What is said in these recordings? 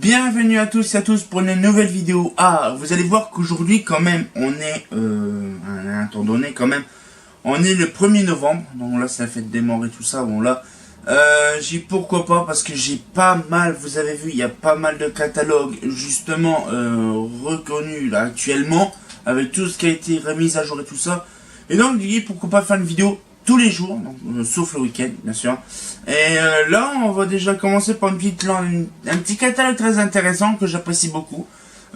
Bienvenue à tous et à tous pour une nouvelle vidéo. Ah, vous allez voir qu'aujourd'hui quand même on est à un temps donné quand même on est le 1er novembre. Donc là c'est la fête des morts et tout ça. Bon là j'ai pourquoi pas, parce que j'ai pas mal, vous avez vu, il y a pas mal de catalogues justement reconnus là actuellement avec tout ce qui a été remis à jour et tout ça. Et donc je dis pourquoi pas faire une vidéo tous les jours, donc, sauf le week-end bien sûr. Et là on va déjà commencer par un petit catalogue très intéressant que j'apprécie beaucoup.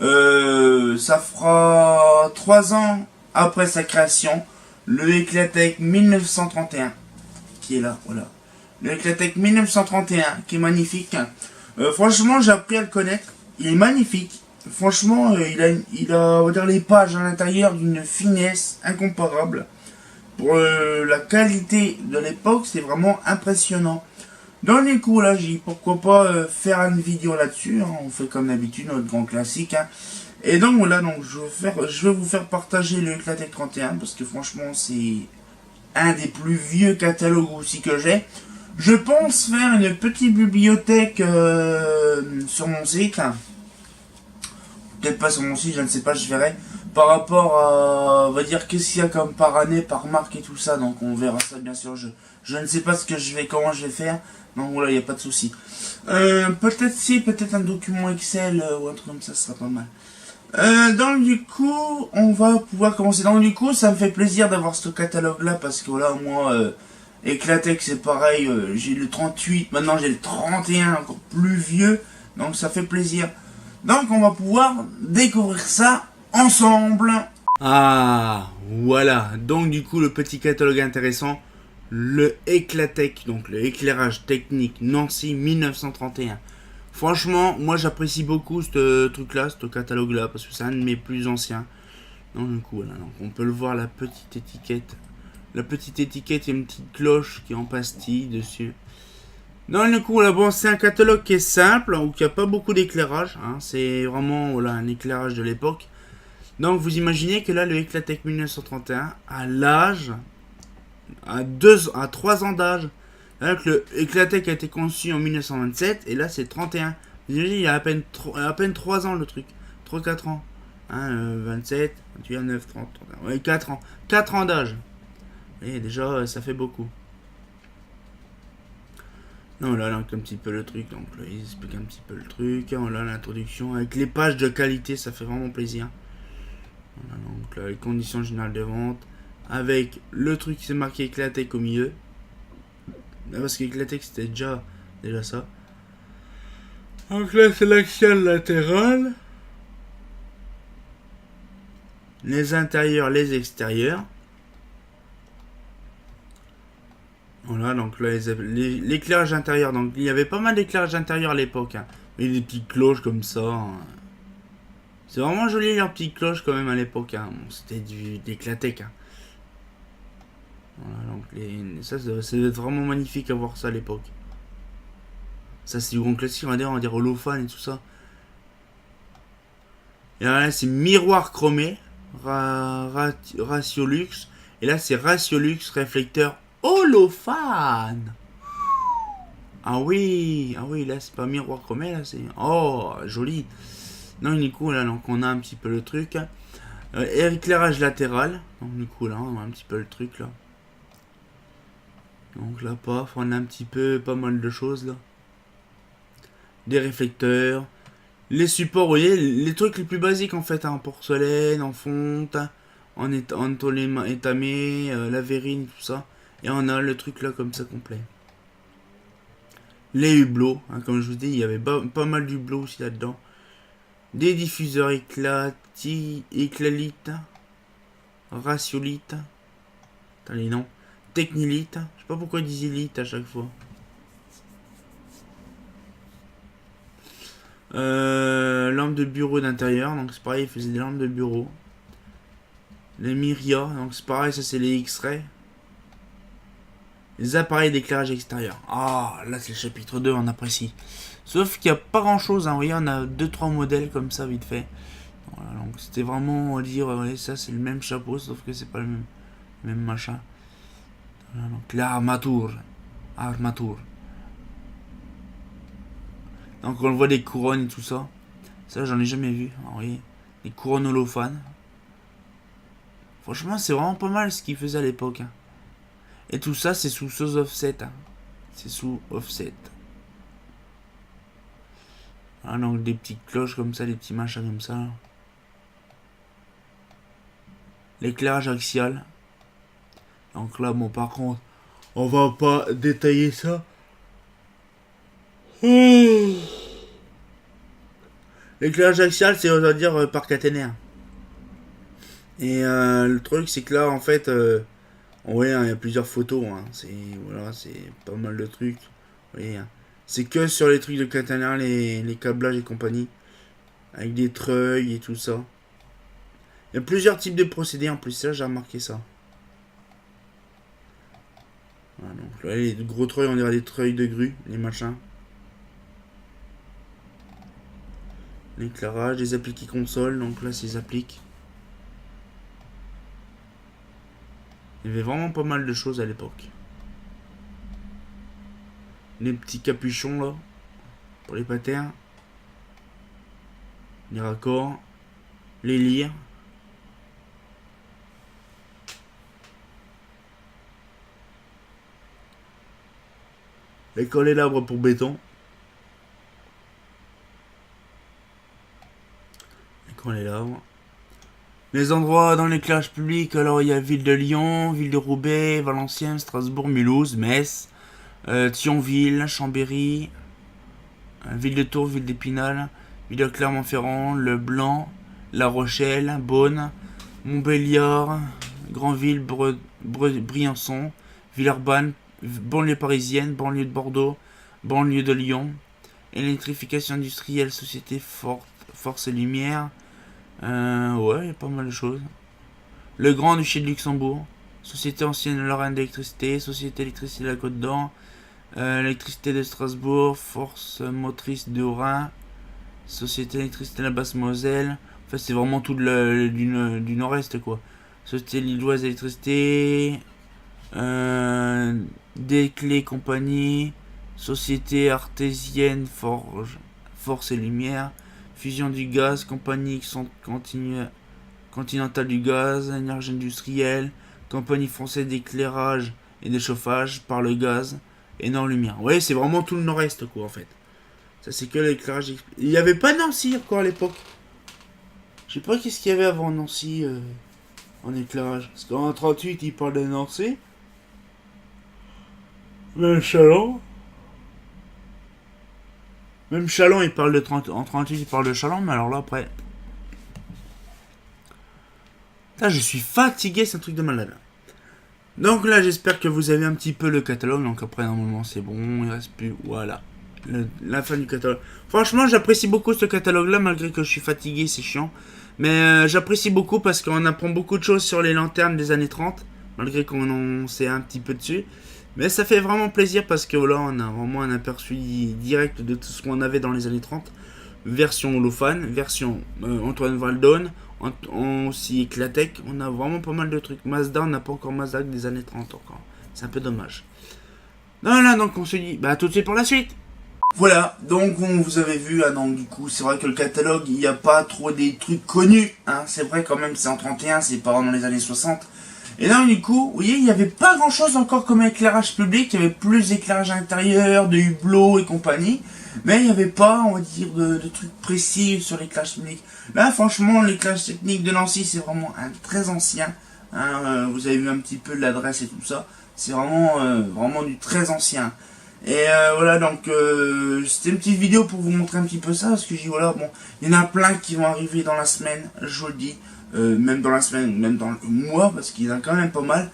Ça fera 3 ans après sa création, le Eclatec 1931 qui est là, voilà. Le Eclatec 1931 qui est magnifique. Franchement j'ai appris à le connaître, il est magnifique. Franchement il a on va dire les pages à l'intérieur d'une finesse incomparable. Pour la qualité de l'époque, c'est vraiment impressionnant. Donc du coup là, j'ai dit pourquoi pas faire une vidéo là-dessus. Hein. On fait comme d'habitude notre grand classique. Hein. Et donc voilà, donc je vais vous faire partager le Eclatec 31 parce que franchement c'est un des plus vieux catalogues aussi que j'ai. Je pense faire une petite bibliothèque sur mon site. Peut-être pas sur mon site, je ne sais pas, je verrai. Par rapport à, on va dire, qu'est-ce qu'il y a comme par année, par marque et tout ça. Donc on verra ça bien sûr. Je ne sais pas comment je vais faire. Donc voilà, il n'y a pas de souci. Peut-être un document Excel ou un truc comme ça sera pas mal. Donc du coup, on va pouvoir commencer. Donc du coup, ça me fait plaisir d'avoir ce catalogue là parce que voilà, moi, Eclatec c'est pareil. J'ai le 38, maintenant j'ai le 31, encore plus vieux. Donc ça fait plaisir. Donc on va pouvoir découvrir ça ensemble. Ah, voilà. Donc du coup le petit catalogue intéressant, le Eclatec, donc le éclairage technique Nancy 1931. Franchement, moi j'apprécie beaucoup ce truc-là, ce catalogue-là, parce que c'est un de mes plus anciens. Donc du coup, voilà, donc on peut le voir, la petite étiquette. La petite étiquette, il y a une petite cloche qui est en pastille dessus. Donc du coup, là, bon, c'est un catalogue qui est simple, où il n'y a pas beaucoup d'éclairage. Hein, c'est vraiment voilà, un éclairage de l'époque. Donc vous imaginez que là, le Eclatec 1931, à l'âge, à 3 ans d'âge, alors que le Eclatec a été conçu en 1927, et là c'est 31. Vous imaginez, il y a à peine 3 ans le truc. 3-4 ans. Hein, 27, 28, 29, 30, 31. Ouais, 4 ans. 4 ans d'âge. Et déjà, ça fait beaucoup. Non, là, un petit peu le truc. Donc, là, il explique un petit peu le truc. Là, l'introduction. Avec les pages de qualité, ça fait vraiment plaisir. Voilà, donc là, les conditions générales de vente. Avec le truc qui s'est marqué Eclatec au milieu. Là, parce qu'Eclatec, c'était déjà ça. Donc là, c'est l'axial latéral. Les intérieurs, les extérieurs. Voilà, donc là, l'éclairage intérieur. Donc, il y avait pas mal d'éclairage intérieur à l'époque. Hein. Et des petites cloches comme ça. Hein. C'est vraiment joli, leurs petites cloches quand même à l'époque. Hein. Bon, c'était d'Eclatec. Hein. Voilà, donc ça devait être vraiment magnifique à voir ça à l'époque. Ça, c'est du grand classique, on va dire holophane et tout ça. Et là, c'est miroir chromé. Ratiolux. Et là, c'est Ratiolux réflecteur holophane. Ah oui, là c'est pas miroir chromé, là c'est... Oh, joli. Donc du coup, là, donc on a un petit peu le truc. Éclairage latéral. Donc du coup, là, on a un petit peu le truc, là. Donc là, paf, on a un petit peu, pas mal de choses, là. Des réflecteurs. Les supports, vous voyez, les trucs les plus basiques, en fait, en porcelaine, en fonte, en tôle étamée, la verrine, tout ça. Et on a le truc là comme ça complet. Les hublots, hein, comme je vous dis, il y avait pas mal d'hublots aussi là-dedans. Des diffuseurs éclalite, ratiolite, attends les noms, technilite, je sais pas pourquoi ils disent élite à chaque fois. Lampes de bureau d'intérieur, donc c'est pareil, ils faisaient des lampes de bureau. Les Myria, donc c'est pareil, ça c'est les X-ray. Les appareils d'éclairage extérieur. Ah, là c'est le chapitre 2, on apprécie. Sauf qu'il n'y a pas grand chose, hein. Vous voyez, on a 2-3 modèles comme ça, vite fait. Voilà, donc c'était vraiment, on va dire, ouais, ça c'est le même chapeau, sauf que c'est pas le même machin. Voilà, donc l'armature. Donc on voit des couronnes et tout ça. Ça j'en ai jamais vu. Alors, oui, les couronnes holophanes. Franchement c'est vraiment pas mal ce qu'ils faisaient à l'époque. Hein. Et tout ça c'est sous offset. Hein. C'est sous offset. Ah, donc des petites cloches comme ça, des petits machins comme ça. L'éclairage axial. Donc là, bon, par contre, on va pas détailler ça. L'éclairage axial, c'est, on va dire, par caténaire. Et le truc, c'est que là, en fait, ouais, hein, il y a plusieurs photos. Hein. C'est voilà, c'est pas mal de trucs. Vous voyez, hein. C'est que sur les trucs de caténaire, les câblages et compagnie. Avec des treuils et tout ça. Il y a plusieurs types de procédés en plus, ça j'ai remarqué ça. Voilà, donc là, les gros treuils, on dirait des treuils de grue, les machins. L'éclairage, les appliqués console, donc là c'est les appliques. Il y avait vraiment pas mal de choses à l'époque. Les petits capuchons là, pour les patterns. Les raccords. Les lyres. Les collets l'arbre pour béton. Les collets l'arbre. Les endroits dans l'éclairage public, alors il y a Ville de Lyon, Ville de Roubaix, Valenciennes, Strasbourg, Mulhouse, Metz, Thionville, Chambéry, Ville de Tours, Ville d'Épinal, Ville de Clermont-Ferrand, Le Blanc, La Rochelle, Beaune, Montbéliard, Granville, Briançon, Villeurbanne, banlieue parisienne, banlieue de Bordeaux, banlieue de Lyon, électrification industrielle, société Force et Lumière, ouais, il y a pas mal de choses. Le Grand-Duché de Luxembourg, Société Ancienne de Lorraine d'électricité, Société électricité de la Côte d'Or, électricité de Strasbourg, Force motrice de Rhin, Société électricité de la Basse-Moselle. Enfin, c'est vraiment tout du nord-est, quoi. Société Lilloise d'électricité, des clés compagnie, Société artésienne Force et Lumière, Fusion du gaz, compagnie continentale du gaz, énergie industrielle, compagnie française d'éclairage et de chauffage par le gaz, et Nord-Lumière. Ouais, c'est vraiment tout le nord-est, quoi, en fait. Ça, c'est que l'éclairage. Il n'y avait pas Nancy encore à l'époque. Je sais pas qu'est-ce qu'il y avait avant Nancy en éclairage. Parce qu'en 38, il parle de Nancy. Même Chalon. Même Chalon, il parle de 30. En 38, il parle de Chalon, mais alors là, après. Là, je suis fatigué, c'est un truc de malade. Donc là, j'espère que vous avez un petit peu le catalogue. Donc après, normalement, c'est bon. Il reste plus. Voilà. La fin du catalogue. Franchement, j'apprécie beaucoup ce catalogue-là, malgré que je suis fatigué, c'est chiant. Mais j'apprécie beaucoup parce qu'on apprend beaucoup de choses sur les lanternes des années 30, malgré qu'on en sait un petit peu dessus. Mais ça fait vraiment plaisir parce que là, on a vraiment un aperçu direct de tout ce qu'on avait dans les années 30. Version holophane, version Antoine Valdon, aussi Eclatec. On a vraiment pas mal de trucs. Mazda, on n'a pas encore Mazda des années 30 encore. C'est un peu dommage. Voilà, donc on se dit, bah tout de suite pour la suite. Voilà, donc vous avez vu, ah non, du coup, c'est vrai que le catalogue, il n'y a pas trop des trucs connus, hein, c'est vrai quand même, c'est en 31, c'est pas dans les années 60. Et là, du coup, vous voyez, il n'y avait pas grand chose encore comme éclairage public, il y avait plus d'éclairage intérieur, de hublots et compagnie, mais il n'y avait pas, on va dire, de trucs précis sur l'éclairage public. Là, franchement, l'éclairage technique de Nancy, c'est vraiment un très ancien, hein, vous avez vu un petit peu l'adresse et tout ça, c'est vraiment, vraiment du très ancien. Et voilà, donc c'était une petite vidéo pour vous montrer un petit peu ça, parce que je dis voilà, bon, il y en a plein qui vont arriver dans la semaine, je vous le dis, même dans la semaine, même dans le mois, parce qu'il y en a quand même pas mal.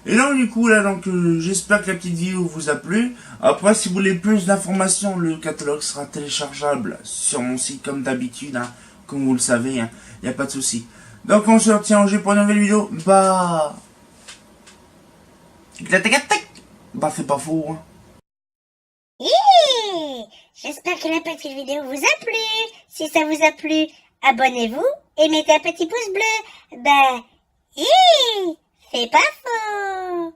Et là, du coup, là, donc j'espère que la petite vidéo vous a plu. Après, si vous voulez plus d'informations, le catalogue sera téléchargeable sur mon site comme d'habitude, hein, comme vous le savez, il n'y a pas de souci. Donc on se retient au jeu pour une nouvelle vidéo. Bah c'est pas faux, hein. J'espère que la petite vidéo vous a plu. Si ça vous a plu, abonnez-vous et mettez un petit pouce bleu. C'est pas faux.